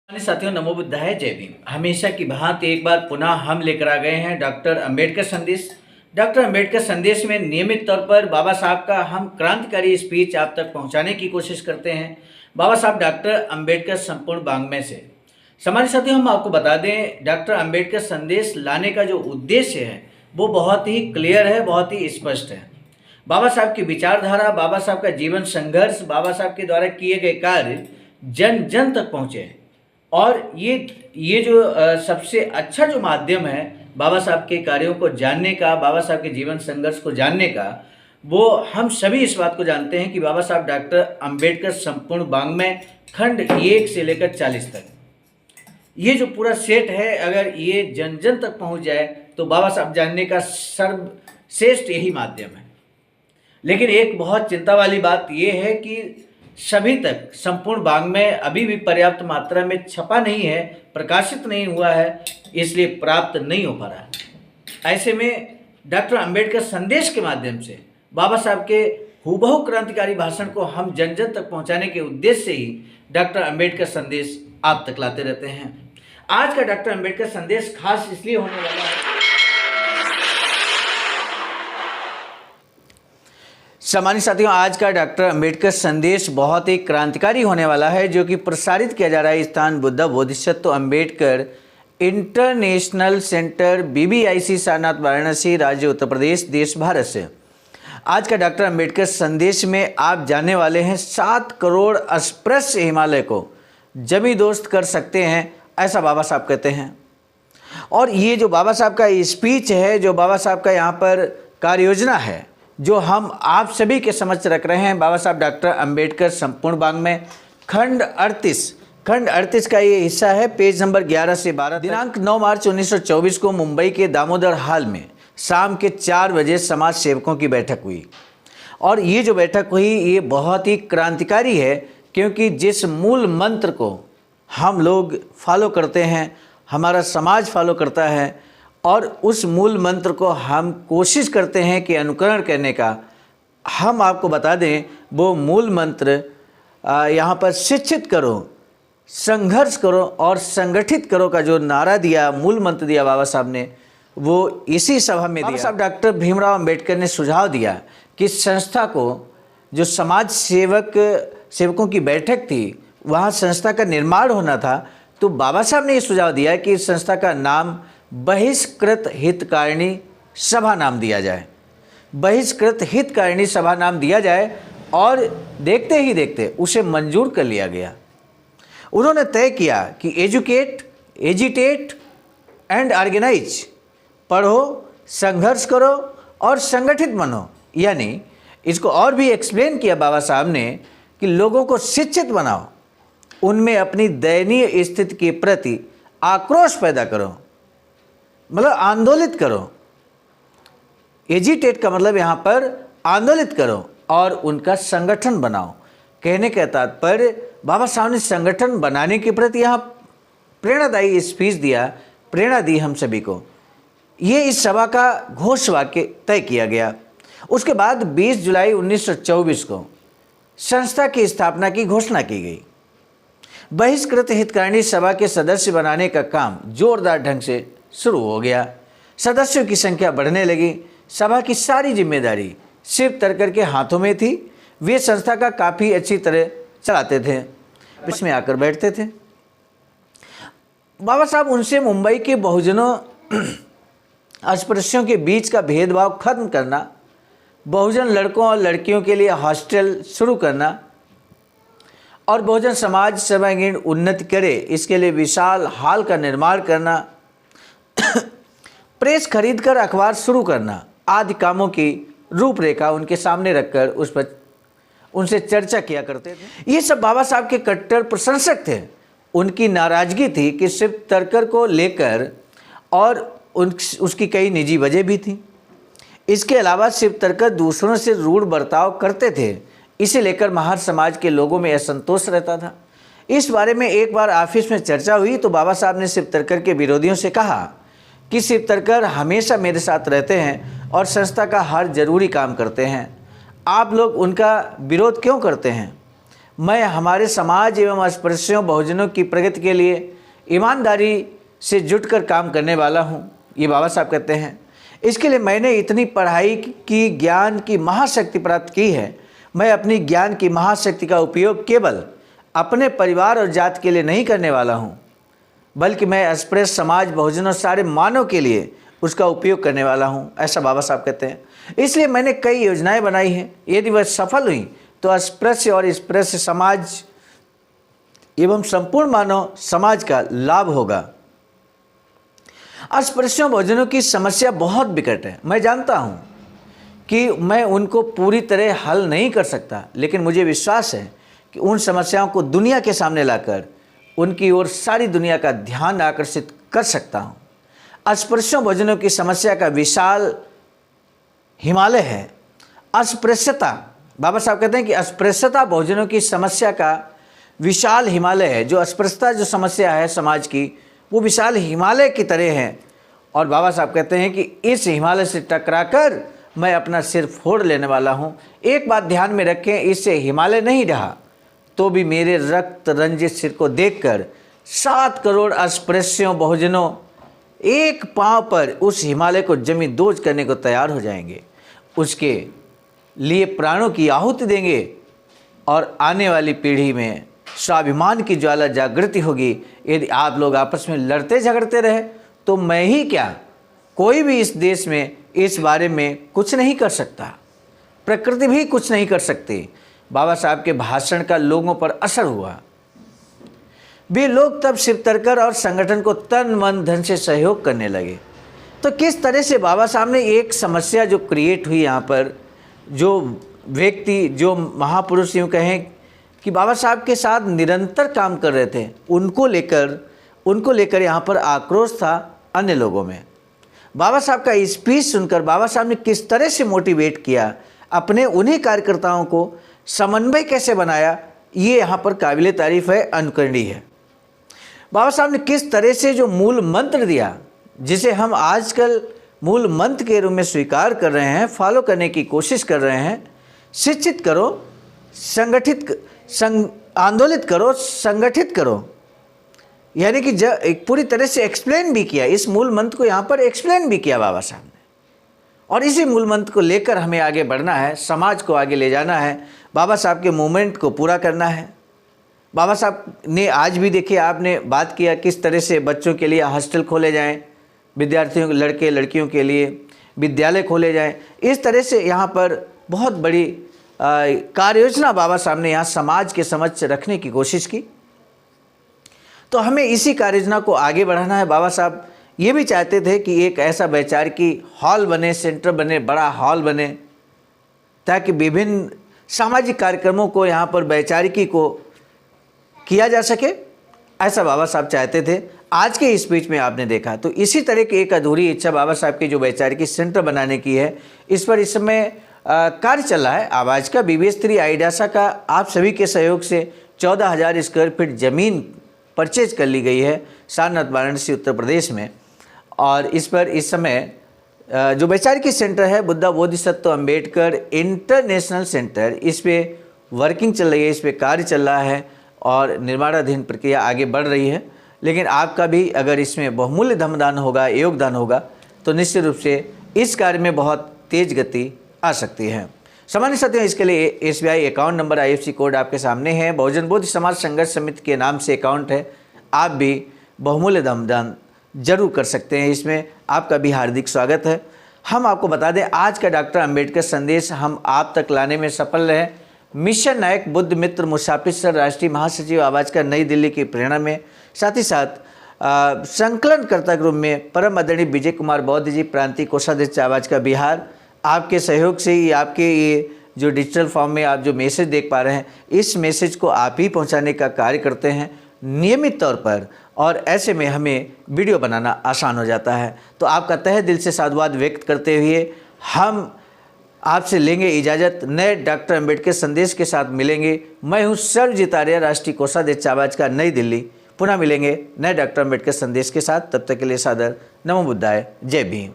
साथियों, नमो बुद्धाय, जय भीम। हमेशा की भांति एक बार पुनः हम लेकर आ गए हैं डॉक्टर अंबेडकर संदेश। डॉक्टर अंबेडकर संदेश में नियमित तौर पर बाबा साहब का हम क्रांतिकारी स्पीच आप तक पहुंचाने की कोशिश करते हैं। बाबा साहब डॉक्टर अंबेडकर संपूर्ण वाङ्मय से। हमारे साथियों, हम आपको बता दें, डॉक्टर अंबेडकर संदेश लाने का जो उद्देश्य है वो बहुत ही क्लियर है, बहुत ही स्पष्ट है। बाबा साहब की विचारधारा, बाबा साहब का जीवन संघर्ष, बाबा साहब के द्वारा किए गए कार्य जन जन तक पहुँचे। और ये जो सबसे अच्छा जो माध्यम है बाबा साहब के कार्यों को जानने का, बाबा साहब के जीवन संघर्ष को जानने का, वो हम सभी इस बात को जानते हैं कि बाबा साहब डॉक्टर अंबेडकर संपूर्ण वाङ्मय खंड 1 से लेकर 40 तक, ये जो पूरा सेट है, अगर ये जन जन तक पहुंच जाए तो बाबा साहब जानने का सर्वश्रेष्ठ यही माध्यम है। लेकिन एक बहुत चिंता वाली बात ये है कि सभी तक संपूर्ण वाङ्मय अभी भी पर्याप्त मात्रा में छपा नहीं है, प्रकाशित नहीं हुआ है, इसलिए प्राप्त नहीं हो पा रहा है। ऐसे में डॉक्टर अंबेडकर संदेश के माध्यम से बाबा साहब के हूबहू क्रांतिकारी भाषण को हम जन जन तक पहुंचाने के उद्देश्य से ही डॉक्टर अंबेडकर संदेश आप तक लाते रहते हैं। आज का डॉक्टर अंबेडकर संदेश खास इसलिए होने वाला है, सम्मानित साथियों, आज का डॉक्टर अंबेडकर संदेश बहुत ही क्रांतिकारी होने वाला है, जो कि प्रसारित किया जा रहा है स्थान Buddha Bodhisattva Ambedkar international centre, BBIC Sarnath, Varanasi, राज्य उत्तर प्रदेश, देश भारत से। आज का डॉक्टर अंबेडकर संदेश में आप जानने वाले हैं 7 करोड़ अस्पृश्य हिमालय को जमी दोस्त कर सकते हैं, ऐसा बाबा साहब कहते हैं। और ये जो बाबा साहब का स्पीच है, जो बाबा साहब का यहाँ पर कार्य योजना है, जो हम आप सभी के समक्ष रख रहे हैं, बाबा साहब डॉक्टर अंबेडकर संपूर्ण वाङ्मय खंड 38 का ये हिस्सा है, पेज नंबर 11 से 12। दिनांक 9 मार्च 1924 को मुंबई के दामोदर हॉल में शाम के 4 बजे समाज सेवकों की बैठक हुई। और ये जो बैठक हुई ये बहुत ही क्रांतिकारी है, क्योंकि जिस मूल मंत्र को हम लोग फॉलो करते हैं, हमारा समाज फॉलो करता है, और उस मूल मंत्र को हम कोशिश करते हैं कि अनुकरण करने का। हम आपको बता दें, वो मूल मंत्र यहाँ पर शिक्षित करो, संघर्ष करो और संगठित करो का जो नारा दिया, मूल मंत्र दिया बाबा साहब ने, वो इसी सभा में दिया। साहब डॉक्टर भीमराव अंबेडकर ने सुझाव दिया कि संस्था को, जो समाज सेवकों की बैठक थी, वहाँ संस्था का निर्माण होना था, तो बाबा साहब ने ये सुझाव दिया कि इस संस्था का नाम बहिष्कृत हितकारिणी सभा नाम दिया जाए, बहिष्कृत हितकारिणी सभा नाम दिया जाए। और देखते ही देखते उसे मंजूर कर लिया गया। उन्होंने तय किया कि एजुकेट, एजिटेट एंड ऑर्गेनाइज, पढ़ो, संघर्ष करो और संगठित बनो। यानी इसको और भी एक्सप्लेन किया बाबा साहब ने कि लोगों को शिक्षित बनाओ, उनमें अपनी दयनीय स्थिति के प्रति आक्रोश पैदा करो, मतलब आंदोलित करो। एजिटेट का मतलब यहाँ पर आंदोलित करो और उनका संगठन बनाओ। कहने का तात्पर्य, बाबा साहब ने संगठन बनाने के प्रति यहाँ प्रेरणादायी स्पीच दिया, प्रेरणा दी हम सभी को। ये इस सभा का घोष वाक्य तय किया गया। उसके बाद 20 जुलाई 1924 को संस्था की स्थापना की घोषणा की गई। बहिष्कृत हितकारिणी सभा के सदस्य बनाने का काम जोरदार ढंग से शुरू हो गया। सदस्यों की संख्या बढ़ने लगी। सभा की सारी जिम्मेदारी शिव तरकर के हाथों में थी। वे संस्था का काफ़ी अच्छी तरह चलाते थे, इसमें आकर बैठते थे। बाबा साहब उनसे मुंबई के बहुजनों अस्पृश्यों के बीच का भेदभाव खत्म करना, बहुजन लड़कों और लड़कियों के लिए हॉस्टल शुरू करना और बहुजन समाज सर्वांगीण उन्नति करे, इसके लिए विशाल हॉल का निर्माण करना, प्रेस खरीदकर अखबार शुरू करना आदि कामों की रूपरेखा उनके सामने रखकर उस पर उनसे चर्चा किया करते थे। ये सब बाबा साहब के कट्टर प्रशंसक थे। उनकी नाराजगी थी कि सिर्फ तरकर को लेकर, और उसकी कई निजी वजह भी थी। इसके अलावा शिव तरकर दूसरों से रूढ़ बर्ताव करते थे, इसे लेकर महार समाज के लोगों में असंतोष रहता था। इस बारे में एक बार ऑफिस में चर्चा हुई तो बाबा साहब ने शिव तरकर के विरोधियों से कहा कि शिव तरकर हमेशा मेरे साथ रहते हैं और संस्था का हर जरूरी काम करते हैं, आप लोग उनका विरोध क्यों करते हैं। मैं हमारे समाज एवं अस्पृश्यों बहुजनों की प्रगति के लिए ईमानदारी से जुटकर काम करने वाला हूँ, ये बाबा साहब कहते हैं। इसके लिए मैंने इतनी पढ़ाई की, ज्ञान की महाशक्ति प्राप्त की है। मैं अपनी ज्ञान की महाशक्ति का उपयोग केवल अपने परिवार और जात के लिए नहीं करने वाला हूँ, बल्कि मैं अस्पृश्य समाज, बहुजनों, सारे मानव के लिए उसका उपयोग करने वाला हूँ, ऐसा बाबा साहब कहते हैं। इसलिए मैंने कई योजनाएं बनाई हैं। यदि वह सफल हुई तो अस्पृश्य और स्पृश्य समाज एवं संपूर्ण मानव समाज का लाभ होगा। अस्पृश्यों बहुजनों की समस्या बहुत विकट है। मैं जानता हूँ कि मैं उनको पूरी तरह हल नहीं कर सकता, लेकिन मुझे विश्वास है कि उन समस्याओं को दुनिया के सामने लाकर उनकी ओर सारी दुनिया का ध्यान आकर्षित कर सकता हूँ। अस्पृश्यों बहुजनों की समस्या का विशाल हिमालय है अस्पृश्यता। बाबा साहब कहते हैं कि अस्पृश्यता बहुजनों की समस्या का विशाल हिमालय है। जो अस्पृश्यता जो समस्या है समाज की, वो विशाल हिमालय की तरह है। और बाबा साहब कहते हैं कि इस हिमालय से टकराकर मैं अपना सिर फोड़ लेने वाला हूँ। एक बात ध्यान में रखें, इससे हिमालय नहीं रहा तो भी मेरे रक्त रंजित सिर को देखकर 7 करोड़ अस्पृश्यों बहुजनों एक पांव पर उस हिमालय को जमींदोज करने को तैयार हो जाएंगे, उसके लिए प्राणों की आहुति देंगे और आने वाली पीढ़ी में स्वाभिमान की ज्वाला जागृति होगी। यदि आप लोग आपस में लड़ते झगड़ते रहे तो मैं ही क्या, कोई भी इस देश में इस बारे में कुछ नहीं कर सकता, प्रकृति भी कुछ नहीं कर सकती। बाबा साहब के भाषण का लोगों पर असर हुआ। वे लोग तब शिव तरकर और संगठन को तन मन धन से सहयोग करने लगे। तो किस तरह से बाबा साहब ने एक समस्या जो क्रिएट हुई यहाँ पर, जो व्यक्ति, जो महापुरुष यूँ कहें कि बाबा साहब के साथ निरंतर काम कर रहे थे, उनको लेकर यहाँ पर आक्रोश था अन्य लोगों में। बाबा साहब का स्पीच सुनकर बाबा साहब ने किस तरह से मोटिवेट किया, अपने उन्हीं कार्यकर्ताओं को समन्वय कैसे बनाया, ये यहाँ पर काबिले तारीफ है, अनुकरणीय है। बाबा साहब ने किस तरह से जो मूल मंत्र दिया, जिसे हम आजकल मूल मंत्र के रूप में स्वीकार कर रहे हैं, फॉलो करने की कोशिश कर रहे हैं, शिक्षित करो, आंदोलित करो, संगठित करो, यानी कि एक पूरी तरह से एक्सप्लेन भी किया। इस मूल मंत्र को यहाँ पर एक्सप्लेन भी किया बाबा साहब ने। और इसी मूल मंत्र को लेकर हमें आगे बढ़ना है, समाज को आगे ले जाना है, बाबा साहब के मूवमेंट को पूरा करना है। बाबा साहब ने आज भी देखिए, आपने बात किया किस तरह से बच्चों के लिए हॉस्टल खोले जाएं, विद्यार्थियों, लड़के लड़कियों के लिए विद्यालय खोले जाएं। इस तरह से यहाँ पर बहुत बड़ी कार्य योजना बाबा साहब ने यहाँ समाज के समक्ष रखने की कोशिश की। तो हमें इसी कार्य योजना को आगे बढ़ाना है। बाबा साहब ये भी चाहते थे कि एक ऐसा वैचारिकी हॉल बने, सेंटर बने, बड़ा हॉल बने, ताकि विभिन्न सामाजिक कार्यक्रमों को यहाँ पर वैचारिकी को किया जा सके, ऐसा बाबा साहब चाहते थे। आज के स्पीच में आपने देखा, तो इसी तरह की एक अधूरी इच्छा बाबा साहब की जो वैचारिकी सेंटर बनाने की है, इस पर इस समय कार्य चल रहा है। आवाज़ का BBS3 आईडासा का आप सभी के सहयोग से 14,000 स्क्वायर फीट ज़मीन परचेज कर ली गई है सारनाथ, वाराणसी, उत्तर प्रदेश में। और इस पर इस समय जो वैचारिकी सेंटर है बुद्धा बोधिसत्व अम्बेडकर इंटरनेशनल सेंटर, इस पर वर्किंग चल रही है, इस पर कार्य चल रहा है और निर्माणाधीन प्रक्रिया आगे बढ़ रही है। लेकिन आपका भी अगर इसमें बहुमूल्य धनदान होगा, योगदान होगा, तो निश्चित रूप से इस कार्य में बहुत तेज गति आ सकती है। सामान्य साथियों, इसके लिए SBI account number, IFSC code आपके सामने है। बहुजन बोधि समाज संघर्ष समिति के नाम से अकाउंट है। आप भी बहुमूल्य धनदान जरूर कर सकते हैं, इसमें आपका भी हार्दिक स्वागत है। हम आपको बता दें, आज का डॉक्टर अंबेडकर संदेश हम आप तक लाने में सफल रहे। मिशन नायक बुद्ध मित्र मुसाफिर सर, राष्ट्रीय महासचिव आवाज़ का, नई दिल्ली की प्रेरणा में, साथ ही साथ संकलनकर्ता ग्रुप में परम आदरणीय विजय कुमार बौद्ध जी, प्रांतीय कोषाध्यक्ष आवाज़ का बिहार, आपके सहयोग से ही आपके ये जो डिजिटल फॉर्म में आप जो मैसेज देख पा रहे हैं, इस मैसेज को आप ही पहुंचाने का कार्य करते हैं नियमित तौर पर, और ऐसे में हमें वीडियो बनाना आसान हो जाता है। तो आपका तहे दिल से साधुवाद व्यक्त करते हुए हम आपसे लेंगे इजाज़त। नए डॉक्टर अंबेडकर संदेश के साथ मिलेंगे। मैं हूँ सर्वजीत आर्य, राष्ट्रीय कोषाध्यक्ष आवाज़ का, नई दिल्ली। पुनः मिलेंगे नए डॉक्टर अंबेडकर संदेश के साथ। तब तक के लिए सादर नमो बुद्धाय, जय भीम।